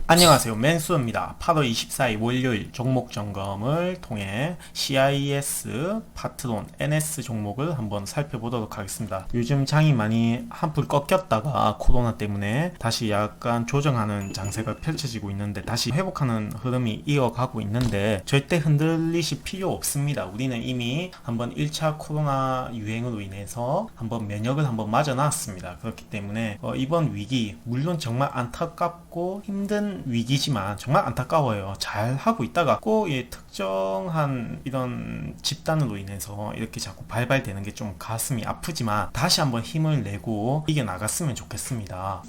안녕하세요. 맨수입니다. 8월 24일 월요일 종목 점검을 통해 CIS, 파트론, NS 종목을 한번 살펴보도록 하겠습니다. 요즘 장이 많이 한풀 꺾였다가 코로나 때문에 다시 약간 조정하는 장세가 펼쳐지고 있는데 다시 회복하는 흐름이 이어가고 있는데 절대 흔들리실 필요 없습니다. 우리는 이미 한번 1차 코로나 유행으로 인해서 한번 면역을 한번 맞아놨습니다. 그렇기 때문에 이번 위기 물론 정말 안타깝고 힘든 위기지만 정말 안타까워요. 잘 하고 있다가 꼭 특정한 이런 집단으로 인해서 이렇게 자꾸 발발되는 게 좀 가슴이 아프지만 다시 한번 힘을 내고 이겨나갔으면 좋겠습니다.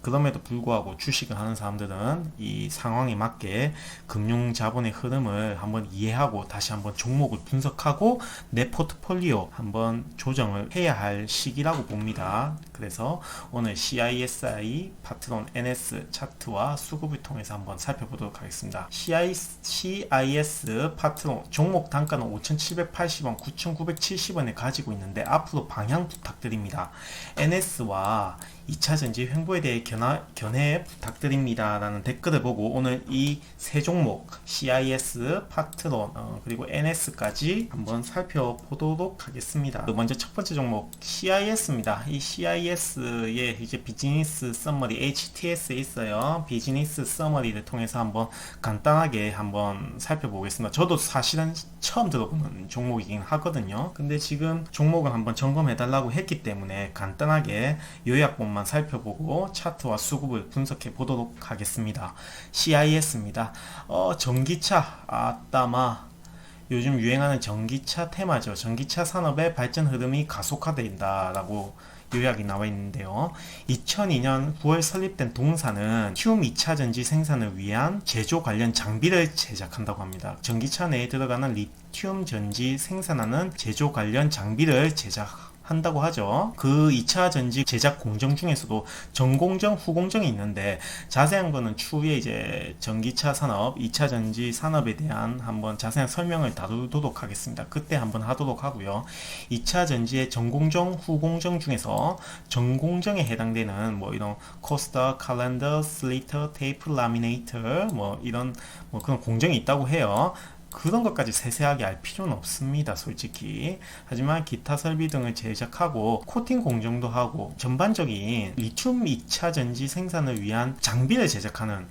그럼에도 불구하고 주식을 하는 사람들은 이 상황에 맞게 금융 자본의 흐름을 한번 이해하고 다시 한번 종목을 분석하고 내 포트폴리오 한번 조정을 해야 할 시기라고 봅니다. 그래서 오늘 CISI, 파트론, NS 차트와 수급을 통해서 한번 살펴보도록 하겠습니다. CIS, 파트론 종목 단가는 5,780원, 9,970원에 가지고 있는데 앞으로 방향 부탁드립니다. NS와 2차전지 횡보에 대해 견해 부탁드립니다 라는 댓글을 보고 오늘 이 세 종목 CIS, 파트론 그리고 NS까지 한번 살펴보도록 하겠습니다. 먼저 첫 번째 종목 CIS입니다. 이 CIS의 이제 비즈니스 서머리 HTS에 있어요. 비즈니스 서머리를 통해서 한번 간단하게 한번 살펴보겠습니다. 저도 사실은 처음 들어보는 종목이긴 하거든요. 근데 지금 종목을 한번 점검해 달라고 했기 때문에 간단하게 요약본만 살펴보고 차트와 수급을 분석해 보도록 하겠습니다. CIS입니다. 전기차 아따마 요즘 유행하는 전기차 테마죠. 전기차 산업의 발전 흐름이 가속화된다라고 요약이 나와 있는데요. 2002년 9월 설립된 동사는 리튬 2차전지 생산을 위한 제조 관련 장비를 제작한다고 합니다. 전기차 내에 들어가는 리튬 전지 생산하는 제조 관련 장비를 제작한다고 하죠. 그 2차 전지 제작 공정 중에서도 전공정, 후공정이 있는데 자세한 거는 추후에 이제 전기차 산업, 2차 전지 산업에 대한 한번 자세한 설명을 다루도록 하겠습니다. 그때 한번 하도록 하고요. 2차 전지의 전공정, 후공정 중에서 전공정에 해당되는 뭐 이런 코스터, 칼렌더, 슬리터, 테이프, 라미네이터 뭐 이런 뭐 그런 공정이 있다고 해요. 그런 것까지 세세하게 알 필요는 없습니다, 솔직히. 하지만 기타 설비 등을 제작하고 코팅 공정도 하고 전반적인 리튬 2차 전지 생산을 위한 장비를 제작하는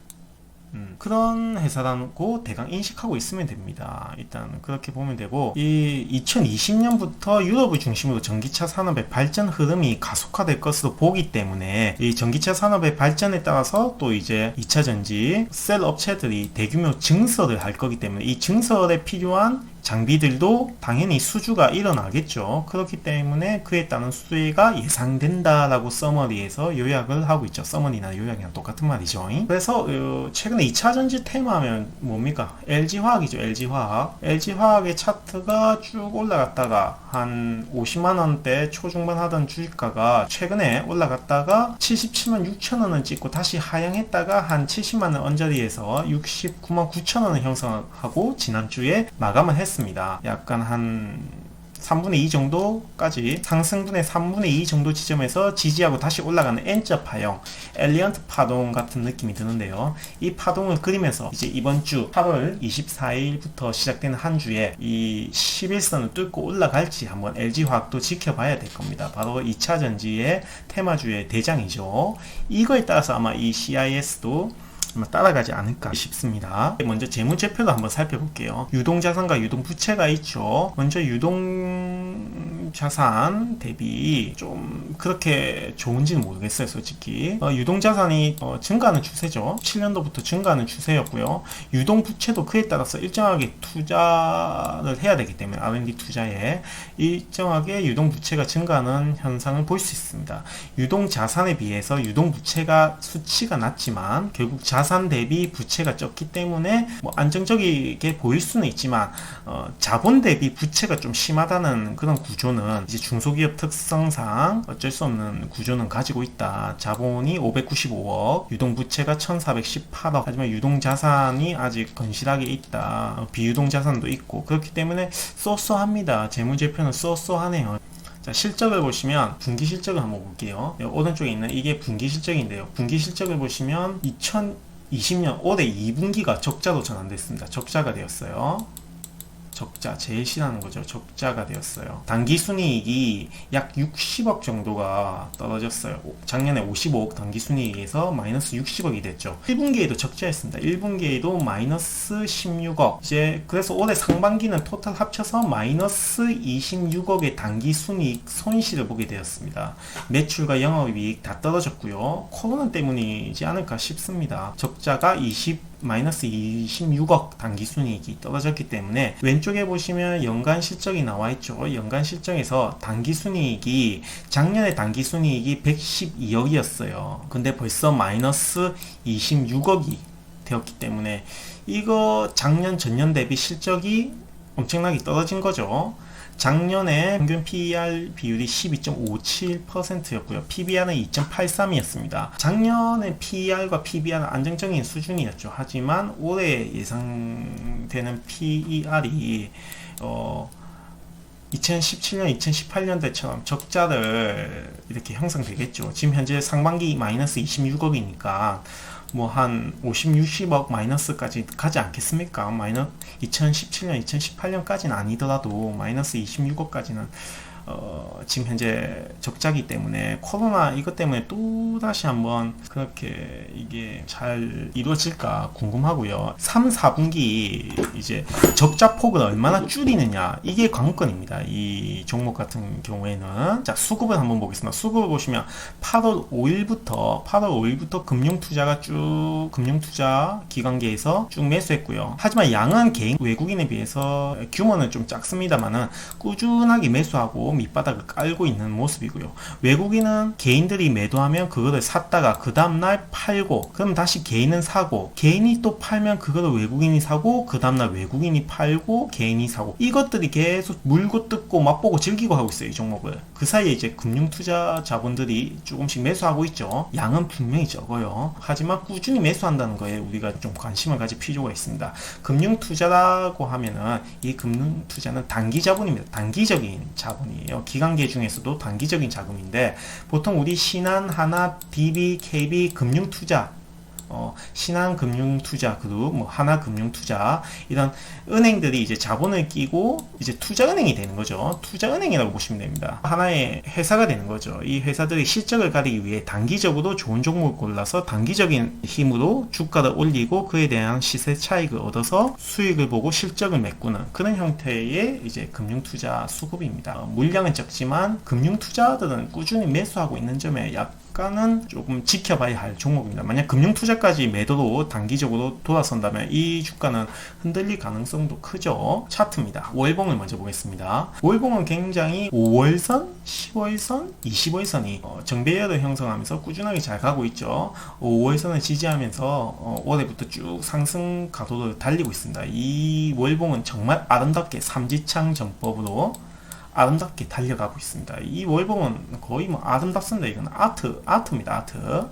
그런 회사라고 대강 인식하고 있으면 됩니다. 일단 그렇게 보면 되고, 이 2020년부터 유럽을 중심으로 전기차 산업의 발전 흐름이 가속화될 것으로 보기 때문에 이 전기차 산업의 발전에 따라서 또 이제 2차 전지 셀 업체들이 대규모 증설을 할 거기 때문에 이 증설에 필요한 장비들도 당연히 수주가 일어나겠죠. 그렇기 때문에 그에 따른 수혜가 예상된다라고 서머리에서 요약을 하고 있죠. 서머리나 요약이랑 똑같은 말이죠. 그래서 최근에 2차전지 테마하면 뭡니까? LG화학이죠. LG화학. LG화학의 차트가 쭉 올라갔다가 한 50만원대 초중반 하던 주식가가 최근에 올라갔다가 77만 6천원을 찍고 다시 하향했다가 한 70만원 언저리에서 69만 9천원을 형성하고 지난주에 마감을 했습니다. 약간 한 3분의 2 정도까지 상승분의 3분의 2 정도 지점에서 지지하고 다시 올라가는 N자 파형 엘리언트 파동 같은 느낌이 드는데요. 이 파동을 그리면서 이제 이번 주 8월 24일부터 시작되는 한 주에 이 11선을 뚫고 올라갈지 한번 LG화학도 지켜봐야 될 겁니다. 바로 2차 전지의 테마주의 대장이죠. 이거에 따라서 아마 이 CIS도 따라가지 않을까 싶습니다. 먼저 재무제표도 한번 살펴볼게요. 유동자산과 유동부채가 있죠. 먼저 유동자산 대비 좀 그렇게 좋은지는 모르겠어요, 솔직히. 유동자산이 증가하는 추세죠. 7년도부터 증가하는 추세였고요. 유동부채도 그에 따라서 일정하게 투자를 해야 되기 때문에 R&D 투자에 일정하게 유동부채가 증가하는 현상을 볼 수 있습니다. 유동자산에 비해서 유동부채가 수치가 낮지만 결국 자산 대비 부채가 적기 때문에 뭐 안정적이게 보일 수는 있지만 자본 대비 부채가 좀 심하다는 그런 구조는 이제 중소기업 특성상 어쩔 수 없는 구조는 가지고 있다. 자본이 595억, 유동부채가 1418억. 하지만 유동자산이 아직 건실하게 있다. 비유동자산도 있고 그렇기 때문에 쏘쏘합니다. 재무제표는 쏘쏘하네요. 자, 실적을 보시면 분기 실적을 한번 볼게요. 오른쪽에 있는 이게 분기 실적인데요. 분기 실적을 보시면 20년 올해 2분기가 적자로 전환됐습니다. 적자가 되었어요. 적자, 제일 싫어하는 거죠. 적자가 되었어요. 당기순이익이 약 60억 정도가 떨어졌어요. 작년에 55억 당기순이익에서 마이너스 60억이 됐죠. 1분기에도 적자였습니다. 1분기에도 마이너스 16억. 이제 그래서 올해 상반기는 토탈 합쳐서 마이너스 26억의 당기순이익 손실을 보게 되었습니다. 매출과 영업이익 다 떨어졌고요. 코로나 때문이지 않을까 싶습니다. 적자가 마이너스 26억 당기순이익이 떨어졌기 때문에 왼쪽에 보시면 연간 실적이 나와 있죠. 연간 실적에서 당기순이익이 작년에 당기순이익이 112억이었어요. 근데 벌써 마이너스 26억이 되었기 때문에 이거 작년 전년 대비 실적이 엄청나게 떨어진 거죠. 작년에 평균 PER 비율이 12.57%였고요. PBR은 2.83이었습니다. 작년에 PER과 PBR은 안정적인 수준이었죠. 하지만 올해 예상되는 PER이 2017년, 2018년대처럼 적자를 이렇게 형성되겠죠. 지금 현재 상반기 마이너스 26억이니까 뭐 한 50, 60억 마이너스까지 가지 않겠습니까? 2017년, 2018년까지는 아니더라도 마이너스 26억까지는 지금 현재 적자기 때문에 코로나 이것 때문에 또 다시 한번 그렇게 이게 잘 이루어질까 궁금하고요. 3, 4분기 이제 적자 폭을 얼마나 줄이느냐 이게 관건입니다. 이 종목 같은 경우에는 자 수급을 한번 보겠습니다. 수급을 보시면 8월 5일부터 금융투자가 쭉 금융투자 기관계에서 쭉 매수했고요. 하지만 양은 개인 외국인에 비해서 규모는 좀 작습니다만은 꾸준하게 매수하고 밑바닥을 깔고 있는 모습이고요. 외국인은 개인들이 매도하면 그거를 샀다가 그 다음날 팔고 그럼 다시 개인은 사고 개인이 또 팔면 그거를 외국인이 사고 그 다음날 외국인이 팔고 개인이 사고 이것들이 계속 물고 뜯고 맛보고 즐기고 하고 있어요. 이 종목을. 그 사이에 이제 금융투자 자본들이 조금씩 매수하고 있죠. 양은 분명히 적어요. 하지만 꾸준히 매수한다는 거에 우리가 좀 관심을 가질 필요가 있습니다. 금융투자라고 하면은 이 금융투자는 단기 자본입니다. 단기적인 자본이에요. 기관계 중에서도 단기적인 자금인데 보통 우리 신한, 하나, DB, KB 금융투자 신한금융투자 그룹, 뭐 하나금융투자 이런 은행들이 이제 자본을 끼고 이제 투자은행이 되는 거죠. 투자은행이라고 보시면 됩니다. 하나의 회사가 되는 거죠. 이 회사들이 실적을 가리기 위해 단기적으로 좋은 종목을 골라서 단기적인 힘으로 주가를 올리고 그에 대한 시세 차익을 얻어서 수익을 보고 실적을 메꾸는 그런 형태의 이제 금융투자 수급입니다. 물량은 적지만 금융투자들은 꾸준히 매수하고 있는 점에 약간은 조금 지켜봐야 할 종목입니다. 만약 금융투자까지 매도로 단기적으로 돌아선다면 이 주가는 흔들릴 가능성도 크죠. 차트입니다. 월봉을 먼저 보겠습니다. 월봉은 굉장히 5월선, 10월선, 20월선이 정배열을 형성하면서 꾸준하게 잘 가고 있죠. 5월선을 지지하면서 올해부터 쭉 상승 가도를 달리고 있습니다. 이 월봉은 정말 아름답게 삼지창 전법으로 아름답게 달려가고 있습니다. 이 월봉은 거의 뭐 아름답습니다. 이건 아트입니다. 아트.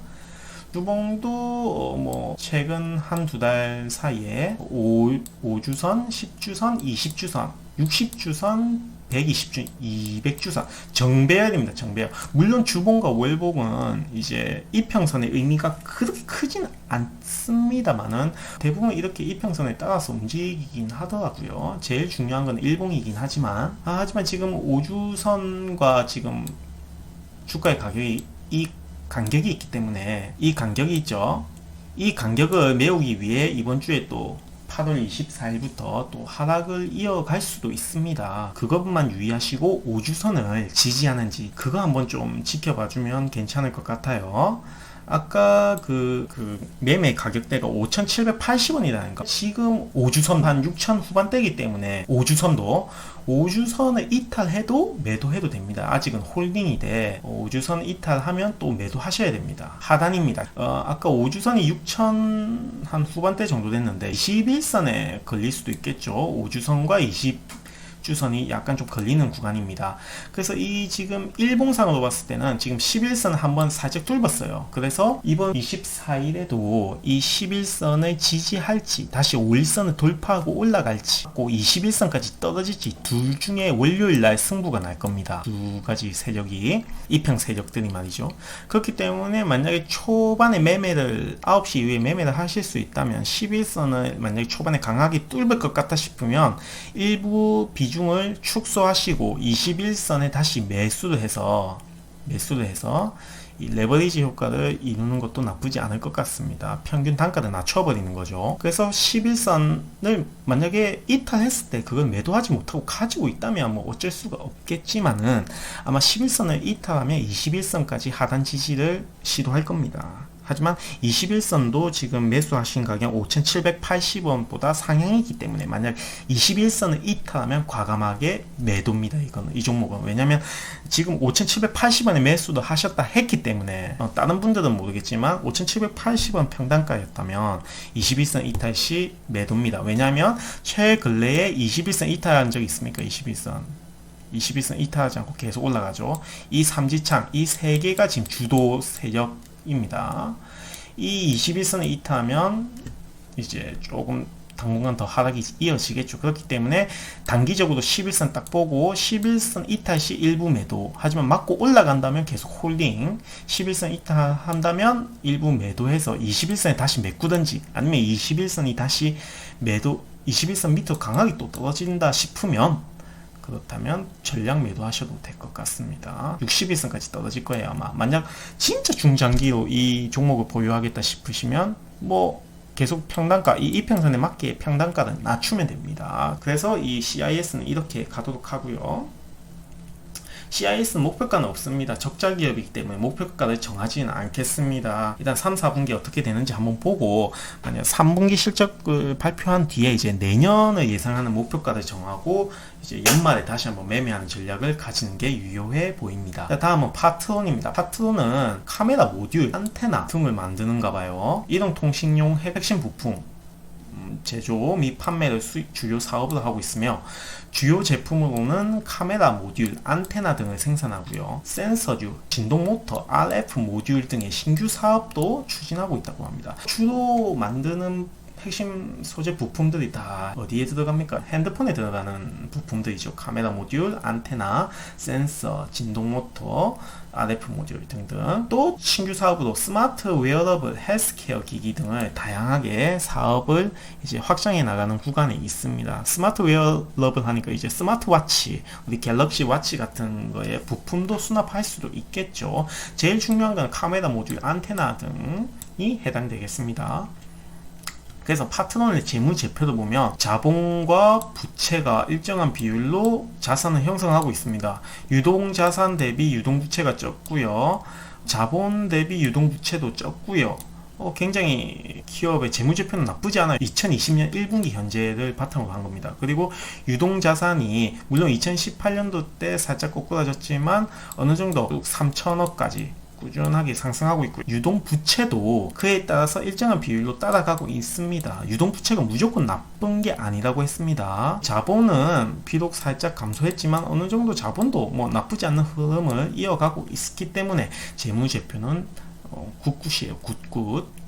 주봉도 뭐 최근 한두 달 사이에 5주선, 10주선, 20주선, 60주선, 120주, 200주선 정배열입니다. 정배열. 물론 주봉과 월봉은 이제 이평선의 의미가 그렇게 크진 않습니다만은 대부분 이렇게 이평선에 따라서 움직이긴 하더라고요. 제일 중요한 건 일봉이긴 하지만 하지만 지금 5주선과 지금 주가의 가격이 이 간격이 있기 때문에 이 간격이 있죠. 이 간격을 메우기 위해 이번 주에 또 8월 24일부터 또 하락을 이어갈 수도 있습니다. 그것만 유의하시고 5주선을 지지하는지 그거 한번 좀 지켜봐주면 괜찮을 것 같아요. 아까 그 매매 가격대가 5,780원이라는 거. 지금 5주선 한 6,000 후반대이기 때문에 5주선을 이탈해도 매도해도 됩니다. 아직은 홀딩이 돼. 5주선 이탈하면 또 매도하셔야 됩니다. 하단입니다. 아까 5주선이 6,000 한 후반대 정도 됐는데 21선에 걸릴 수도 있겠죠. 5주선과 주선이 약간 좀 걸리는 구간입니다. 그래서 이 지금 일봉상으로 봤을 때는 지금 11선 한번 살짝 뚫었어요. 그래서 이번 24일에도 이 11선을 지지할지 다시 5일선을 돌파하고 올라갈지 21선까지 떨어질지 둘 중에 월요일날 승부가 날 겁니다. 두 가지 세력이 이평 세력들이 말이죠. 그렇기 때문에 만약에 초반에 매매를 9시 이후에 매매를 하실 수 있다면 11선을 만약에 초반에 강하게 뚫을 것 같다 싶으면 일부 비중을 축소하시고 21선에 다시 매수를 해서 이 레버리지 효과를 이루는 것도 나쁘지 않을 것 같습니다. 평균 단가를 낮춰버리는 거죠. 그래서 11선을 만약에 이탈했을 때 그걸 매도하지 못하고 가지고 있다면 뭐 어쩔 수가 없겠지만은 아마 11선을 이탈하면 21선까지 하단 지지를 시도할 겁니다. 하지만 21선도 지금 매수하신 가격 5,780원보다 상향이기 때문에 만약 21선을 이탈하면 과감하게 매도입니다. 이거는 이 종목은 왜냐면 지금 5,780원에 매수도 하셨다 했기 때문에 다른 분들은 모르겠지만 5,780원 평단가였다면 21선 이탈 시 매도입니다. 왜냐하면 최근래에 21선 이탈한 적이 있습니까? 21선 이탈하지 않고 계속 올라가죠. 이 삼지창 이 세 개가 지금 주도 세력입니다. 이 21선을 이탈하면 이제 조금 당분간 더 하락이 이어지겠죠. 그렇기 때문에 단기적으로 11선 딱 보고 11선 이탈 시 일부 매도, 하지만 맞고 올라간다면 계속 홀딩, 11선 이탈한다면 일부 매도해서 21선에 다시 메꾸든지 아니면 21선이 다시 매도 21선 밑으로 강하게 또 떨어진다 싶으면 그렇다면 전량 매도하셔도 될 것 같습니다. 61선까지 떨어질 거예요 아마. 만약 진짜 중장기로 이 종목을 보유하겠다 싶으시면 뭐 계속 평단가, 이 이평선에 맞게 평단가를 낮추면 됩니다. 그래서 이 CIS는 이렇게 가도록 하고요. CIS는 목표가는 없습니다. 적자 기업이기 때문에 목표가를 정하지는 않겠습니다. 일단 3, 4분기 어떻게 되는지 한번 보고 만약 3분기 실적을 발표한 뒤에 이제 내년을 예상하는 목표가를 정하고 이제 연말에 다시 한번 매매하는 전략을 가지는 게 유효해 보입니다. 다음은 파트론입니다. 파트론은 카메라 모듈, 안테나 등을 만드는가 봐요. 이동통신용 핵심 부품 제조 및 판매를 주요 사업으로 하고 있으며 주요 제품으로는 카메라 모듈, 안테나 등을 생산하고요. 센서류, 진동 모터, RF 모듈 등의 신규 사업도 추진하고 있다고 합니다. 주로 만드는 핵심 소재 부품들이 다 어디에 들어갑니까? 핸드폰에 들어가는 부품들이죠. 카메라 모듈, 안테나, 센서, 진동 모터, RF 모듈 등등. 또 신규 사업으로 스마트 웨어러블, 헬스케어 기기 등을 다양하게 사업을 이제 확장해 나가는 구간에 있습니다. 스마트 웨어러블 하니까 이제 스마트워치, 우리 갤럭시 워치 같은 거에 부품도 수납할 수도 있겠죠. 제일 중요한 건 카메라 모듈, 안테나 등이 해당되겠습니다. 그래서 파트너의 재무제표를 보면 자본과 부채가 일정한 비율로 자산을 형성하고 있습니다. 유동자산 대비 유동부채가 적고요. 자본 대비 유동부채도 적고요. 굉장히 기업의 재무제표는 나쁘지 않아요. 2020년 1분기 현재를 바탕으로 한 겁니다. 그리고 유동자산이 물론 2018년도 때 살짝 꼬꾸라졌지만 어느 정도 3천억까지 꾸준하게 상승하고 있고 유동부채도 그에 따라서 일정한 비율로 따라가고 있습니다. 유동부채가 무조건 나쁜 게 아니라고 했습니다. 자본은 비록 살짝 감소했지만 어느 정도 자본도 뭐 나쁘지 않는 흐름을 이어가고 있기 때문에 재무제표는 굿굿이에요. 굿굿.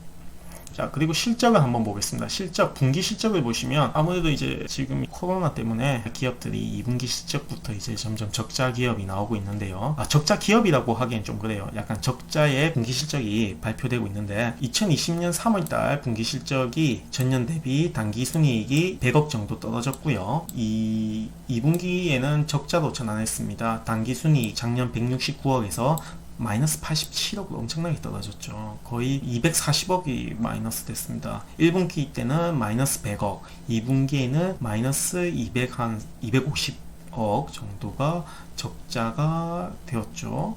자, 그리고 실적을 한번 보겠습니다. 실적, 분기 실적을 보시면 아무래도 이제 지금 코로나 때문에 기업들이 2분기 실적부터 이제 점점 적자 기업이 나오고 있는데요. 적자 기업이라고 하기엔 좀 그래요. 약간 적자의 분기 실적이 발표되고 있는데 2020년 3월달 분기 실적이 전년 대비 단기 순이익이 100억 정도 떨어졌고요. 2분기에는 적자도 전환했습니다. 단기 순이익 작년 169억에서 마이너스 87억으로 엄청나게 떨어졌죠. 거의 240억이 마이너스 됐습니다. 1분기 때는 마이너스 100억, 2분기에는 마이너스 250억 정도가 적자가 되었죠.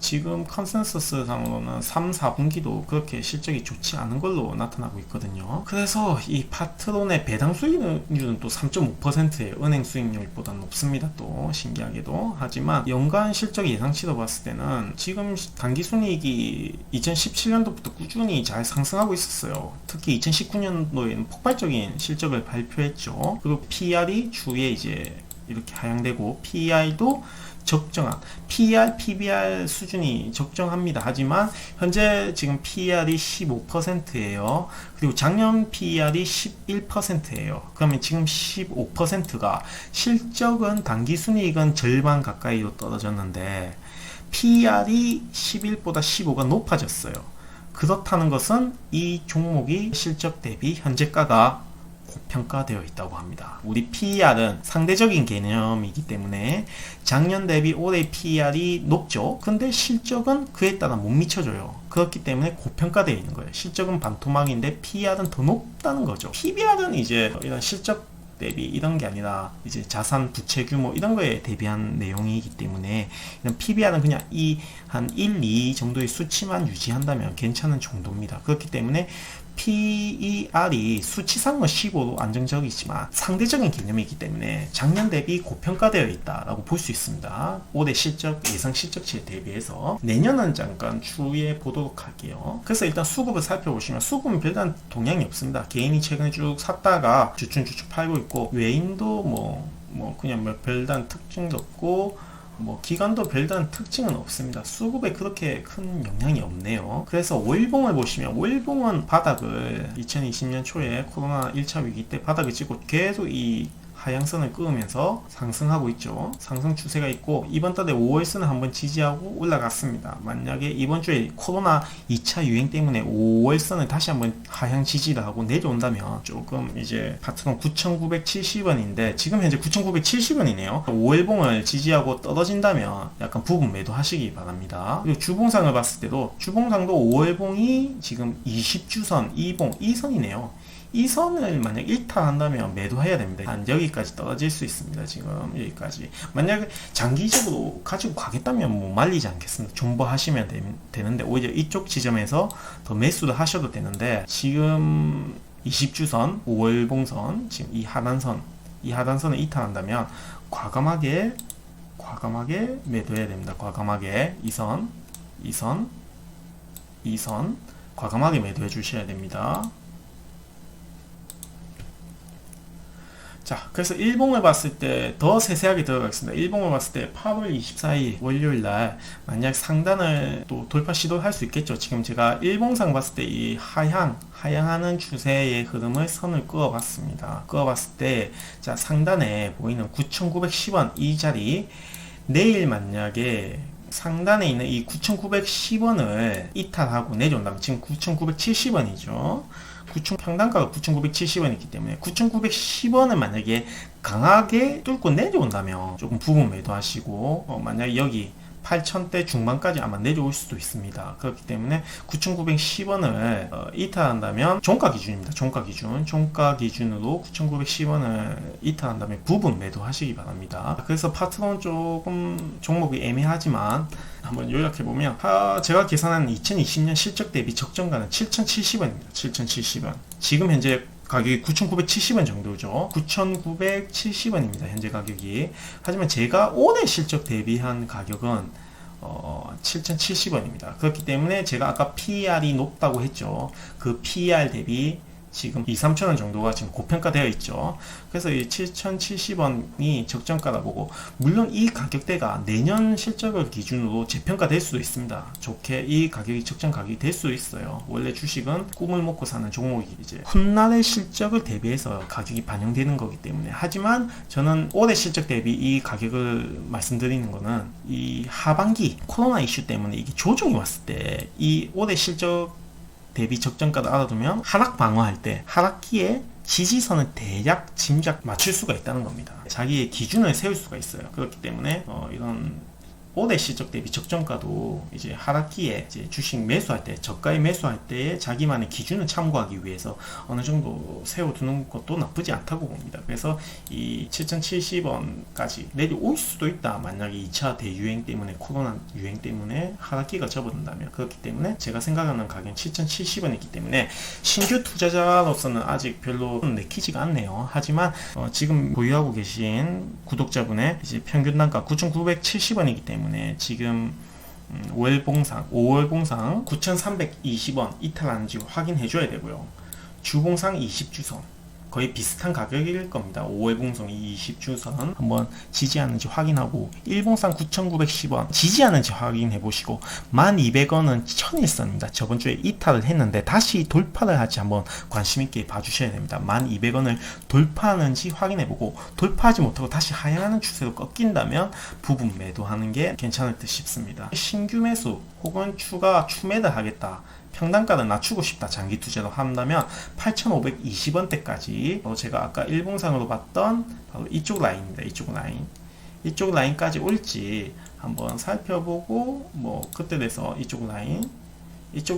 지금 컨센서스상으로는 3, 4분기도 그렇게 실적이 좋지 않은 걸로 나타나고 있거든요. 그래서 이 파트론의 배당 수익률은 또 3.5%예요. 은행 수익률보다 높습니다. 또 신기하게도. 하지만 연간 실적 예상치로 봤을 때는 지금 당기순이익이 2017년도부터 꾸준히 잘 상승하고 있었어요. 특히 2019년도에는 폭발적인 실적을 발표했죠. 그리고 PR이 주에 이제 이렇게 하향되고 PER도 적정한 PER, PBR 수준이 적정합니다. 하지만 현재 지금 PER이 15%예요. 그리고 작년 PER이 11%예요. 그러면 지금 15%가 실적은 당기순이익은 절반 가까이로 떨어졌는데 PER이 11보다 15가 높아졌어요. 그렇다는 것은 이 종목이 실적 대비 현재가가 고평가되어 있다고 합니다. 우리 PER은 상대적인 개념이기 때문에 작년 대비 올해 PER이 높죠. 근데 실적은 그에 따라 못 미쳐줘요. 그렇기 때문에 고평가되어 있는 거예요. 실적은 반토막인데 PER은 더 높다는 거죠. PBR은 이제 이런 실적 대비 이런 게 아니라 이제 자산 부채 규모 이런 거에 대비한 내용이기 때문에 이런 PBR은 그냥 한 1, 2 정도의 수치만 유지한다면 괜찮은 정도입니다. 그렇기 때문에 PER이 수치상은 15로 안정적이지만 상대적인 개념이기 때문에 작년 대비 고평가되어 있다라고 볼 수 있습니다. 올해 실적 예상 실적치에 대비해서 내년은 잠깐 추후에 보도록 할게요. 그래서 일단 수급을 살펴보시면 수급은 별다른 동향이 없습니다. 개인이 최근에 쭉 샀다가 주춤주춤 팔고 있고 외인도 그냥 별다른 특징도 없고 기간도 별다른 특징은 없습니다. 수급에 그렇게 큰 영향이 없네요. 그래서 월봉을 보시면 월봉은 바닥을 2020년 초에 코로나 1차 위기 때 바닥을 찍고 계속 이 하향선을 끄으면서 상승하고 있죠. 상승 추세가 있고 이번 달에 5월선을 한번 지지하고 올라갔습니다. 만약에 이번 주에 코로나 2차 유행 때문에 5월선을 다시 한번 하향 지지를 하고 내려온다면 조금 이제 파트론 9,970원인데 지금 현재 9,970원이네요. 5월봉을 지지하고 떨어진다면 약간 부분 매도 하시기 바랍니다. 그리고 주봉상을 봤을 때도 주봉상도 5월봉이 지금 20주선 2봉 2선이네요. 이 선을 만약 일탈한다면 매도해야 됩니다. 한 여기까지 떨어질 수 있습니다. 지금 여기까지. 만약에 장기적으로 가지고 가겠다면 말리지 않겠습니다. 존버하시면 되는데 오히려 이쪽 지점에서 더 매수를 하셔도 되는데 지금 20주선, 5월봉선, 지금 이 하단선을 이탈한다면 과감하게 매도해야 됩니다. 과감하게 이 선 과감하게 매도해 주셔야 됩니다. 자, 그래서 일봉을 봤을 때 더 세세하게 들어가겠습니다. 일봉을 봤을 때 8월 24일 월요일날 만약 상단을 또 돌파 시도할 수 있겠죠. 지금 제가 일봉상 봤을 때 이 하향하는 추세의 흐름을 선을 그어봤습니다. 그어봤을 때 자, 상단에 보이는 9,910원 이 자리 내일 만약에 상단에 있는 이 9,910원을 이탈하고 내려온다면 지금 9,970원이죠. 평단가가 9,970원이기 때문에 9,910원을 만약에 강하게 뚫고 내려온다면 조금 부분 매도하시고 만약에 여기 8,000대 중반까지 아마 내려올 수도 있습니다. 그렇기 때문에 9,910원을 이탈한다면 종가 기준입니다. 종가 기준으로 9,910원을 이탈한다면 부분 매도하시기 바랍니다. 그래서 파트론 조금 종목이 애매하지만 한번 요약해보면 제가 계산한 2020년 실적 대비 적정가는 7,070원입니다. 7,070원. 지금 현재 가격이 9,970원 정도죠. 9,970원입니다. 현재 가격이. 하지만 제가 올해 실적 대비한 가격은 7,070원입니다. 그렇기 때문에 제가 아까 PER이 높다고 했죠. 그 PER 대비 지금 2, 3천원 정도가 지금 고평가되어 있죠. 그래서 이 7,070원이 적정가라 보고 물론 이 가격대가 내년 실적을 기준으로 재평가될 수도 있습니다. 좋게 이 가격이 적정 가격이 될 수 있어요. 원래 주식은 꿈을 먹고 사는 종목이 이제 훗날의 실적을 대비해서 가격이 반영되는 거기 때문에 하지만 저는 올해 실적 대비 이 가격을 말씀드리는 거는 이 하반기 코로나 이슈 때문에 이게 조정이 왔을 때 이 올해 실적 대비 적정가를 알아두면 하락 방어할 때 하락기에 지지선을 대략 짐작 맞출 수가 있다는 겁니다. 자기의 기준을 세울 수가 있어요. 그렇기 때문에 이런 올해 실적 대비 적정가도 이제 하락기에 이제 주식 매수할 때, 저가에 매수할 때에 자기만의 기준을 참고하기 위해서 어느 정도 세워두는 것도 나쁘지 않다고 봅니다. 그래서 이 7,070원까지 내려올 수도 있다. 만약에 2차 대유행 때문에, 코로나 유행 때문에 하락기가 접어든다면. 그렇기 때문에 제가 생각하는 가격은 7,070원이기 때문에 신규 투자자로서는 아직 별로 내키지가 않네요. 하지만 지금 보유하고 계신 구독자분의 이제 평균 단가 9,970원이기 때문에 지금 5월 봉상 9,320원 이탈하는지 확인해 줘야 되고요. 주봉상 20주선 거의 비슷한 가격일 겁니다. 5월 봉상 20주선 한번 지지하는지 확인하고, 일봉상 9,910원 지지하는지 확인해 보시고, 1,200원은 천일선입니다. 저번 주에 이탈을 했는데 다시 돌파를 할지 한번 관심 있게 봐주셔야 됩니다. 1,200원을 돌파하는지 확인해 보고, 돌파하지 못하고 다시 하향하는 추세로 꺾인다면 부분 매도하는 게 괜찮을 듯 싶습니다. 신규 매수 혹은 추가 추매를 하겠다, 평단가를 낮추고 싶다, 장기 투자로 한다면 8,520원대까지 제가 아까 일봉상으로 봤던 바로 이쪽 라인입니다. 이쪽 라인까지 올지 한번 살펴보고, 뭐 그때 돼서 이쪽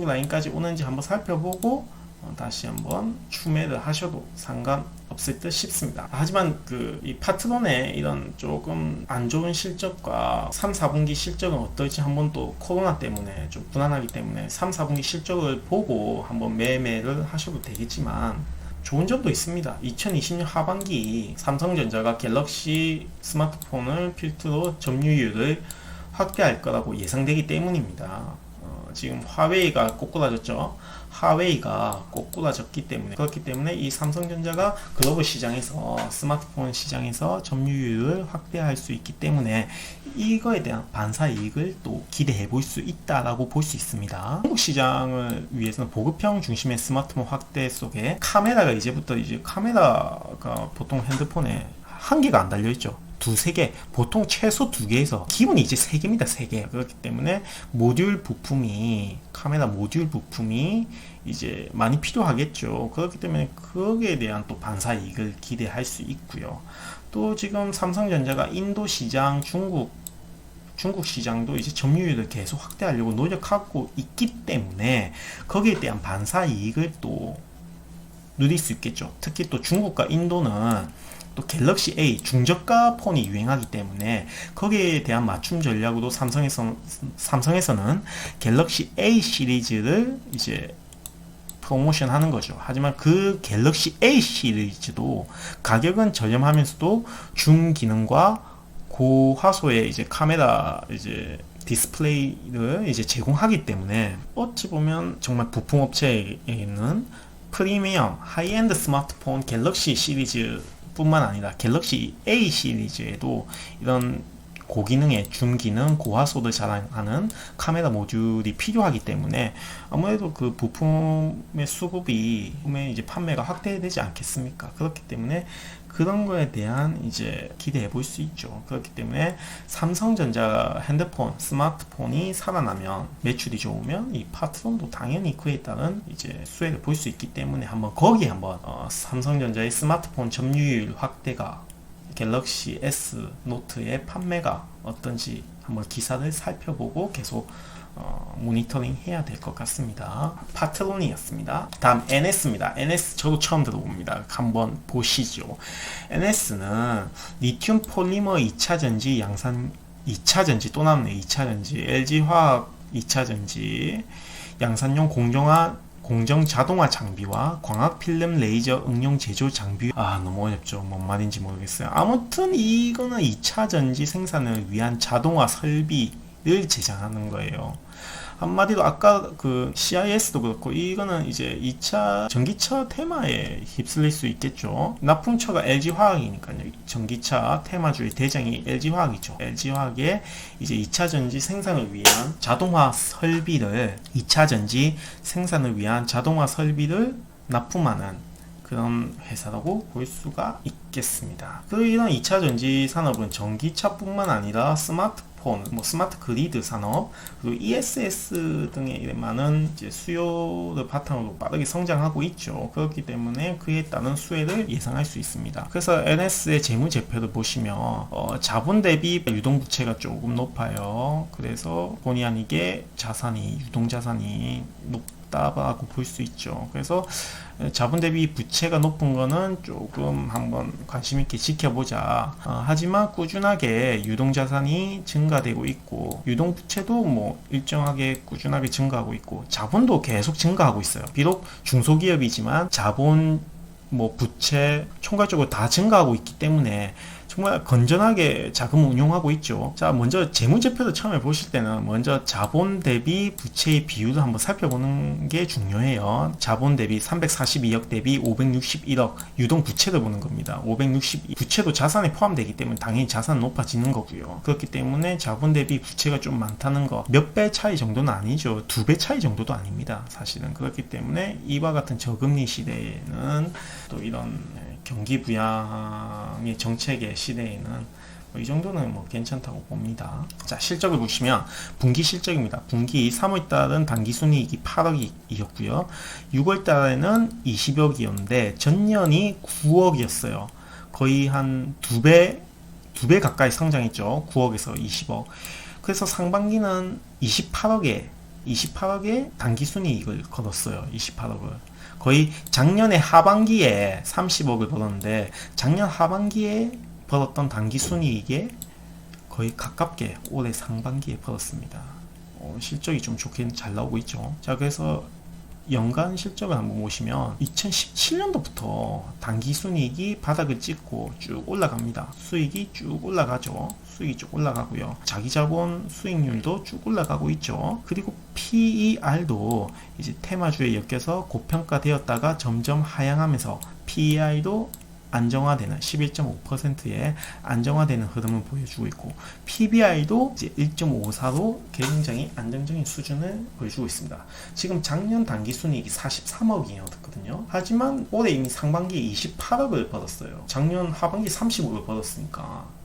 라인까지 오는지 한번 살펴보고 다시 한번 추매를 하셔도 상관없을 듯 싶습니다. 하지만 이 파트론의 이런 조금 안 좋은 실적과 3, 4분기 실적은 어떨지 한번 또 코로나 때문에 좀 불안하기 때문에 3, 4분기 실적을 보고 한번 매매를 하셔도 되겠지만, 좋은 점도 있습니다. 2020년 하반기 삼성전자가 갤럭시 스마트폰을 필두로 점유율을 확대할 거라고 예상되기 때문입니다. 지금 화웨이가 꼬꾸라졌죠. 그렇기 때문에 이 삼성전자가 글로벌 시장에서, 스마트폰 시장에서 점유율을 확대할 수 있기 때문에 이거에 대한 반사이익을 또 기대해 볼 수 있다라고 볼 수 있습니다. 한국 시장을 위해서는 보급형 중심의 스마트폰 확대 속에 카메라가 카메라가 보통 핸드폰에 한 개가 안 달려 있죠. 두세 개, 보통 최소 2개에서 기본이 이제 3개입니다. 3개. 그렇기 때문에 카메라 모듈 부품이 이제 많이 필요하겠죠. 그렇기 때문에 거기에 대한 또 반사 이익을 기대할 수 있고요. 또 지금 삼성전자가 인도 시장, 중국 시장도 이제 점유율을 계속 확대하려고 노력하고 있기 때문에 거기에 대한 반사 이익을 또 누릴 수 있겠죠. 특히 또 중국과 인도는 또 갤럭시 A 중저가 폰이 유행하기 때문에 거기에 대한 맞춤 전략으로 삼성에서는 갤럭시 A 시리즈를 이제 프로모션 하는 거죠. 하지만 그 갤럭시 A 시리즈도 가격은 저렴하면서도 중기능과 고화소의 이제 카메라 디스플레이를 이제 제공하기 때문에 어찌 보면 정말 부품 업체에 있는 프리미엄 하이엔드 스마트폰 갤럭시 시리즈 뿐만 아니라 갤럭시 A 시리즈에도 이런 고기능의 중기능, 고화소를 자랑하는 카메라 모듈이 필요하기 때문에 아무래도 그 부품의 수급이 이제 판매가 확대되지 않겠습니까? 그렇기 때문에 그런 거에 대한 이제 기대해 볼 수 있죠. 그렇기 때문에 삼성전자 핸드폰, 스마트폰이 살아나면, 매출이 좋으면 이 파트론도 당연히 그에 따른 이제 수혜를 볼 수 있기 때문에 거기에 한번 삼성전자의 스마트폰 점유율 확대가, 갤럭시 S 노트의 판매가 어떤지 한번 기사를 살펴보고 계속 모니터링 해야 될 것 같습니다. 파트론이었습니다. 다음 NS입니다. NS 저도 처음 들어봅니다. 한번 보시죠. NS는 리튬 폴리머 2차전지 양산, 2차전지 또 나왔네. 2차전지 LG화학 2차전지 양산용 공정 자동화 장비와 광학 필름 레이저 응용 제조 장비. 너무 어렵죠. 뭔 말인지 모르겠어요. 아무튼 이거는 2차 전지 생산을 위한 자동화 설비를 제작하는 거예요. 한마디로 아까 그 CIS도 그렇고 이거는 이제 2차 전기차 테마에 휩쓸릴 수 있겠죠. 납품처가 LG화학이니까요. 전기차 테마주의 대장이 LG화학이죠. LG화학의 이제 2차 전지 생산을 위한 자동화 설비를, 2차 전지 생산을 위한 자동화 설비를 납품하는 그런 회사라고 볼 수가 있겠습니다. 이런 2차 전지 산업은 전기차뿐만 아니라 스마트폰 스마트폰, 뭐 스마트 그리드 산업, 그리고 ESS 등의 많은 이제 수요를 바탕으로 빠르게 성장하고 있죠. 그렇기 때문에 그에 따른 수혜를 예상할 수 있습니다. 그래서 NS의 재무제표를 보시면 자본 대비 유동부채가 조금 높아요. 그래서 본의 아니게 유동자산이 높다고 볼 수 있죠. 그래서 자본 대비 부채가 높은 거는 조금 한번 관심 있게 지켜보자. 하지만 꾸준하게 유동자산이 증가되고 있고 유동부채도 뭐 일정하게 꾸준하게 증가하고 있고 자본도 계속 증가하고 있어요. 비록 중소기업이지만 자본 뭐 부채 총괄적으로 다 증가하고 있기 때문에 정말 건전하게 자금을 운용하고 있죠. 자, 먼저 재무제표를 처음에 보실 때는 먼저 자본 대비 부채의 비율을 한번 살펴보는 게 중요해요. 자본 대비 342억 대비 561억 유동 부채를 보는 겁니다. 560 부채도 자산에 포함되기 때문에 당연히 자산은 높아지는 거고요. 그렇기 때문에 자본 대비 부채가 좀 많다는 거 몇 배 차이 정도는 아니죠. 2배 차이 정도도 아닙니다. 사실은 그렇기 때문에 이와 같은 저금리 시대에는 또 이런 경기 부양의 정책의 시대에는 이 정도는 뭐 괜찮다고 봅니다. 자, 실적을 보시면 분기 실적입니다. 분기 3월달은 당기순이익이 8억이었고요. 6월달에는 20억이었는데 전년이 9억이었어요. 거의 한 두 배 가까이 성장했죠. 9억에서 20억. 그래서 상반기는 28억에 당기순이익을 거뒀어요. 28억을. 거의 작년에 하반기에 30억을 벌었는데 작년 하반기에 벌었던 당기순이익에 거의 가깝게 올해 상반기에 벌었습니다. 실적이 좀 좋게 잘 나오고 있죠. 자, 그래서 연간 실적을 한번 보시면 2017년도부터 당기순이익이 바닥을 찍고 쭉 올라갑니다. 수익이 쭉 올라가죠. 수익이 쭉 올라가고요. 자기자본 수익률도 쭉 올라가고 있죠. 그리고 PER도 이제 테마주에 엮여서 고평가되었다가 점점 하향하면서 PER도 안정화되는 11.5%의 안정화되는 흐름을 보여주고 있고 PBR도 이제 1.54로 굉장히 안정적인 수준을 보여주고 있습니다. 지금 작년 당기순이익이 43억이었거든요. 하지만 올해 이미 상반기에 28억을 벌었어요. 작년 하반기 30억을 벌었으니까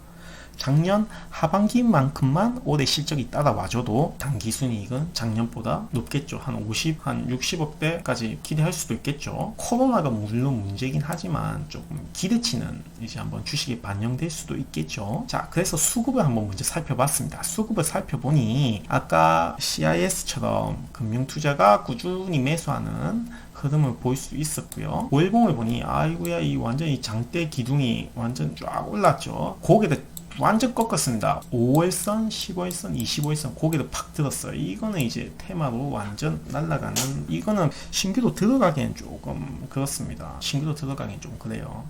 작년 하반기만큼만 올해 실적이 따라와줘도 당기순이익은 작년보다 높겠죠. 한 60억대까지 기대할 수도 있겠죠. 코로나가 물론 문제긴 하지만 조금 기대치는 이제 한번 주식에 반영될 수도 있겠죠. 자, 그래서 수급을 한번 먼저 살펴봤습니다. 수급을 살펴보니 아까 CIS처럼 금융투자가 꾸준히 매수하는 흐름을 볼 수 있었고요. 월봉을 보니 아이고야, 이 완전히 장대 기둥이 완전 쫙 올랐죠. 고개를 완전 꺾었습니다. 5월선, 10월선, 25월선 고개를 팍 들었어요. 이거는 이제 테마로 완전 날아가는, 이거는 신규로 들어가기엔 조금 그렇습니다. 신규로 들어가기엔 좀 그래요.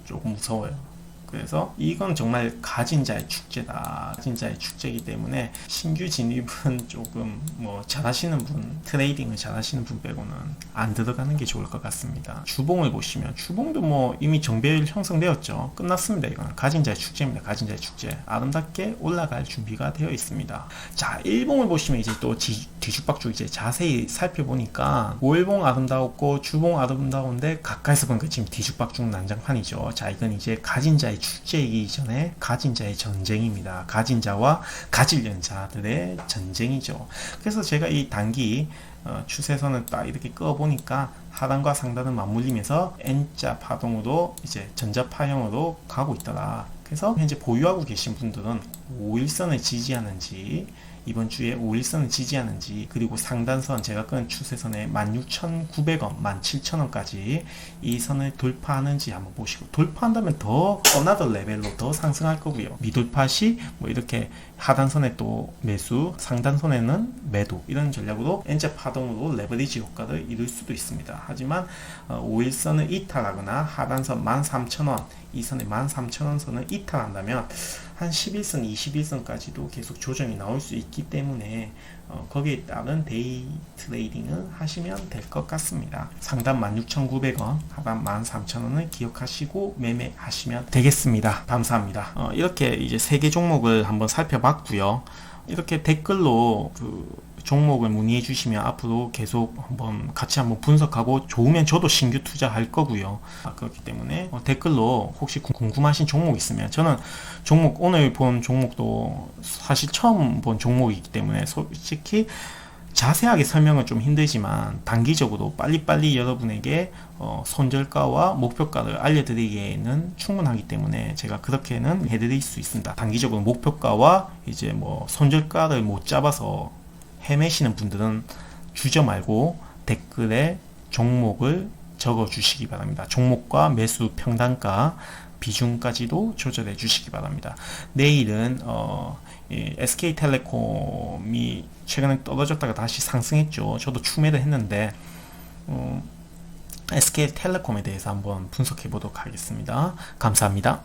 조금 무서워요. 그래서 이건 정말 가진 자의 축제다. 가진 자의 축제이기 때문에 신규 진입은 조금 뭐 잘하시는 분, 트레이딩을 잘하시는 분 빼고는 안 들어가는 게 좋을 것 같습니다. 주봉을 보시면 주봉도 뭐 이미 정배율 형성되었죠. 끝났습니다. 이거는 가진 자의 축제입니다. 가진 자의 축제. 아름답게 올라갈 준비가 되어 있습니다. 자, 일봉을 보시면 이제 또 뒤죽박죽 이제 자세히 살펴보니까 월봉 아름다웠고 주봉 아름다운데 가까이서 보니까 지금 뒤죽박죽 난장판이죠. 자, 이건 이제 가진 자의 축제이기 전에 가진 자의 전쟁입니다. 가진 자와 가지려는 자들의 전쟁이죠. 그래서 제가 이 단기 추세선을 딱 이렇게 꺼보니까 하단과 상단을 맞물리면서 N자 파동으로 이제 전자파형으로 가고 있더라. 그래서 현재 보유하고 계신 분들은 5일선을 지지하는지 이번 주에 5일선을 지지하는지 그리고 상단선 제가 끄는 추세선에 16,900원, 17,000원까지 이 선을 돌파하는지 한번 보시고 돌파한다면 더 어나더 레벨로 더 상승할 거고요. 미돌파 시 뭐 이렇게 하단선에 또 매수, 상단선에는 매도 이런 전략으로 N자 파동으로 레버리지 효과를 이룰 수도 있습니다. 하지만 5일선을 이탈하거나 하단선 13,000원 이 선에 13,000원 선을 이탈한다면 한 11선, 21선까지도 계속 조정이 나올 수 있기 때문에 거기에 따른 데이 트레이딩을 하시면 될 것 같습니다. 상단 16,900원, 하단 13,000원을 기억하시고 매매하시면 되겠습니다. 감사합니다. 이렇게 이제 3개 종목을 한번 살펴봤고요. 이렇게 댓글로 종목을 문의해 주시면 앞으로 계속 같이 한번 분석하고 좋으면 저도 신규 투자할 거고요. 그렇기 때문에 댓글로 혹시 궁금하신 종목 있으면, 저는 오늘 본 종목도 사실 처음 본 종목이기 때문에 솔직히 자세하게 설명은 좀 힘들지만 단기적으로 빨리빨리 여러분에게 손절가와 목표가를 알려드리기에는 충분하기 때문에 제가 그렇게는 해드릴 수 있습니다. 단기적으로 목표가와 이제 손절가를 못 잡아서 헤매시는 분들은 주저 말고 댓글에 종목을 적어 주시기 바랍니다. 종목과 매수 평단가 비중까지도 조절해 주시기 바랍니다. 내일은 SK텔레콤이 최근에 떨어졌다가 다시 상승했죠. 저도 추매를 했는데 SK텔레콤에 대해서 한번 분석해 보도록 하겠습니다. 감사합니다.